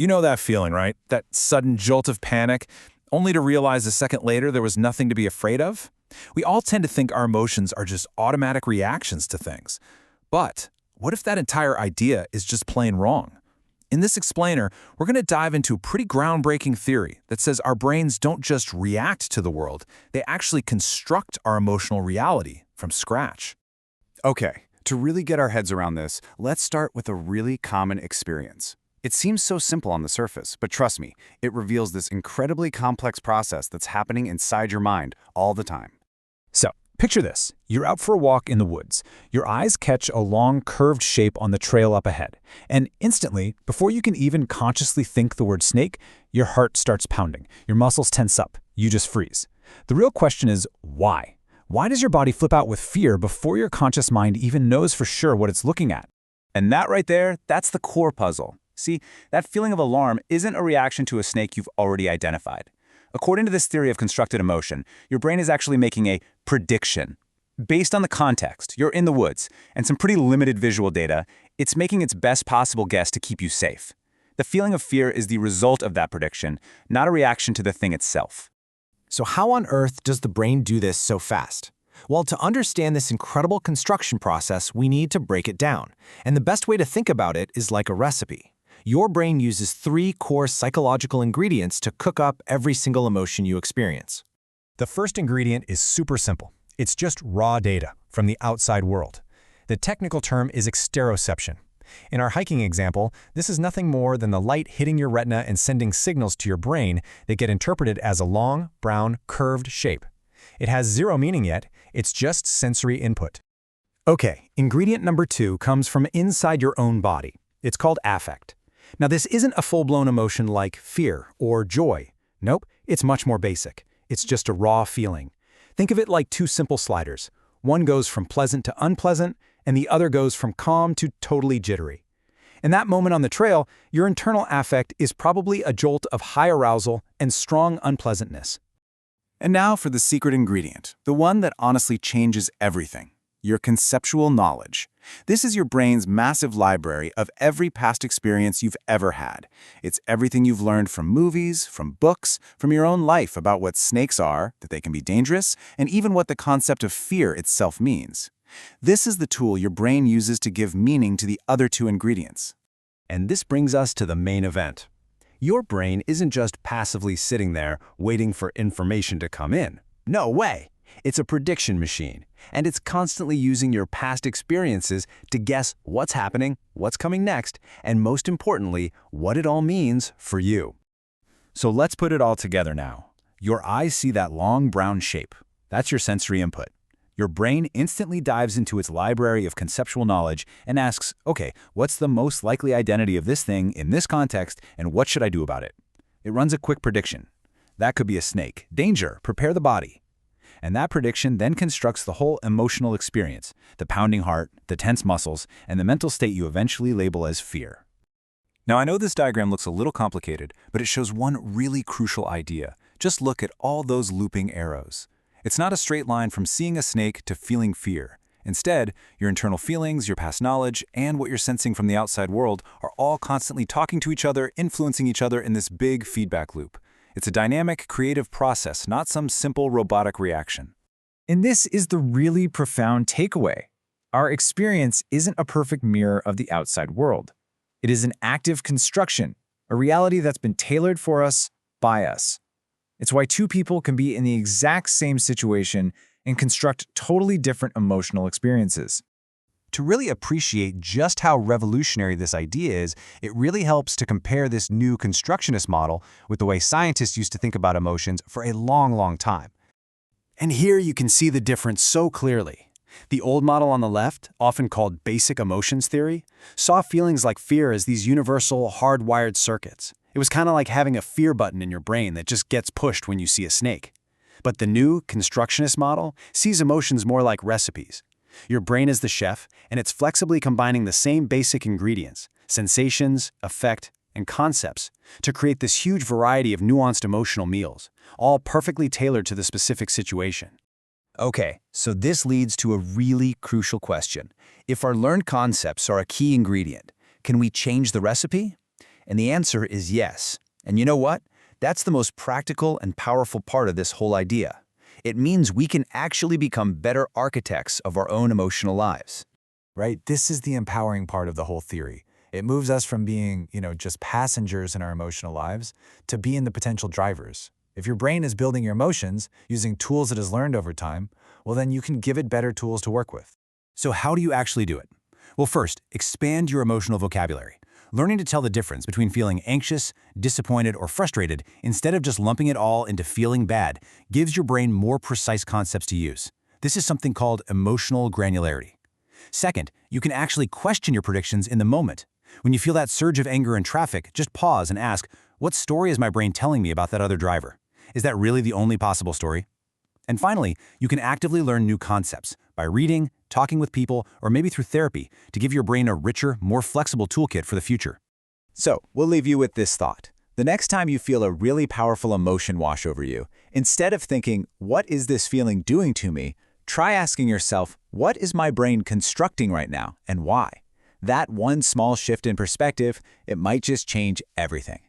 You know that feeling, right? That sudden jolt of panic, only to realize a second later there was nothing to be afraid of? We all tend to think our emotions are just automatic reactions to things. But what if that entire idea is just plain wrong? In this explainer, we're going to dive into a pretty groundbreaking theory that says our brains don't just react to the world, they actually construct our emotional reality from scratch. Okay, to really get our heads around this, let's start with a really common experience. It seems so simple on the surface, but trust me, it reveals this incredibly complex process that's happening inside your mind all the time. So, picture this. You're out for a walk in the woods. Your eyes catch a long, curved shape on the trail up ahead. And instantly, before you can even consciously think the word snake, your heart starts pounding. Your muscles tense up. You just freeze. The real question is, why? Why does your body flip out with fear before your conscious mind even knows for sure what it's looking at? And that right there, that's the core puzzle. See, that feeling of alarm isn't a reaction to a snake you've already identified. According to this theory of constructed emotion, your brain is actually making a prediction. Based on the context, you're in the woods, and some pretty limited visual data, it's making its best possible guess to keep you safe. The feeling of fear is the result of that prediction, not a reaction to the thing itself. So how on earth does the brain do this so fast? Well, to understand this incredible construction process, we need to break it down. And the best way to think about it is like a recipe. Your brain uses 3 core psychological ingredients to cook up every single emotion you experience. The first ingredient is super simple. It's just raw data from the outside world. The technical term is exteroception. In our hiking example, this is nothing more than the light hitting your retina and sending signals to your brain that get interpreted as a long, brown, curved shape. It has zero meaning yet, it's just sensory input. Okay, ingredient number 2 comes from inside your own body. It's called affect. Now, this isn't a full-blown emotion like fear or joy. Nope, it's much more basic. It's just a raw feeling. Think of it like 2 simple sliders. One goes from pleasant to unpleasant, and the other goes from calm to totally jittery. In that moment on the trail, your internal affect is probably a jolt of high arousal and strong unpleasantness. And now for the secret ingredient, the one that honestly changes everything. Your conceptual knowledge. This is your brain's massive library of every past experience you've ever had. It's everything you've learned from movies, from books, from your own life about what snakes are, that they can be dangerous, and even what the concept of fear itself means. This is the tool your brain uses to give meaning to the other 2 ingredients. And this brings us to the main event. Your brain isn't just passively sitting there waiting for information to come in. No way! It's a prediction machine, and it's constantly using your past experiences to guess what's happening, what's coming next, and most importantly, what it all means for you. So let's put it all together now. Your eyes see that long brown shape. That's your sensory input. Your brain instantly dives into its library of conceptual knowledge and asks, okay, what's the most likely identity of this thing in this context, and what should I do about it? It runs a quick prediction. That could be a snake. Danger, prepare the body. And that prediction then constructs the whole emotional experience, the pounding heart, the tense muscles, and the mental state you eventually label as fear. Now, I know this diagram looks a little complicated, but it shows one really crucial idea. Just look at all those looping arrows. It's not a straight line from seeing a snake to feeling fear. Instead, your internal feelings, your past knowledge, and what you're sensing from the outside world are all constantly talking to each other, influencing each other in this big feedback loop. It's a dynamic, creative process, not some simple robotic reaction. And this is the really profound takeaway. Our experience isn't a perfect mirror of the outside world. It is an active construction, a reality that's been tailored for us by us. It's why 2 people can be in the exact same situation and construct totally different emotional experiences. To really appreciate just how revolutionary this idea is, it really helps to compare this new constructionist model with the way scientists used to think about emotions for a long, long time. And here you can see the difference so clearly. The old model on the left, often called basic emotions theory, saw feelings like fear as these universal, hardwired circuits. It was kind of like having a fear button in your brain that just gets pushed when you see a snake. But the new constructionist model sees emotions more like recipes. Your brain is the chef, and it's flexibly combining the same basic ingredients, sensations, affect, and concepts, to create this huge variety of nuanced emotional meals, all perfectly tailored to the specific situation. Okay, so this leads to a really crucial question. If our learned concepts are a key ingredient, can we change the recipe? And the answer is yes. And you know what? That's the most practical and powerful part of this whole idea. It means we can actually become better architects of our own emotional lives. Right? This is the empowering part of the whole theory. It moves us from being, just passengers in our emotional lives to being the potential drivers. If your brain is building your emotions using tools it has learned over time, well, then you can give it better tools to work with. So how do you actually do it? Well, first, expand your emotional vocabulary. Learning to tell the difference between feeling anxious, disappointed, or frustrated instead of just lumping it all into feeling bad gives your brain more precise concepts to use. This is something called emotional granularity. Second, you can actually question your predictions in the moment. When you feel that surge of anger in traffic, just pause and ask, what story is my brain telling me about that other driver? Is that really the only possible story? And finally, you can actively learn new concepts by reading, talking with people, or maybe through therapy to give your brain a richer, more flexible toolkit for the future. So, we'll leave you with this thought. The next time you feel a really powerful emotion wash over you, instead of thinking, what is this feeling doing to me? Try asking yourself, what is my brain constructing right now and why? That one small shift in perspective, it might just change everything.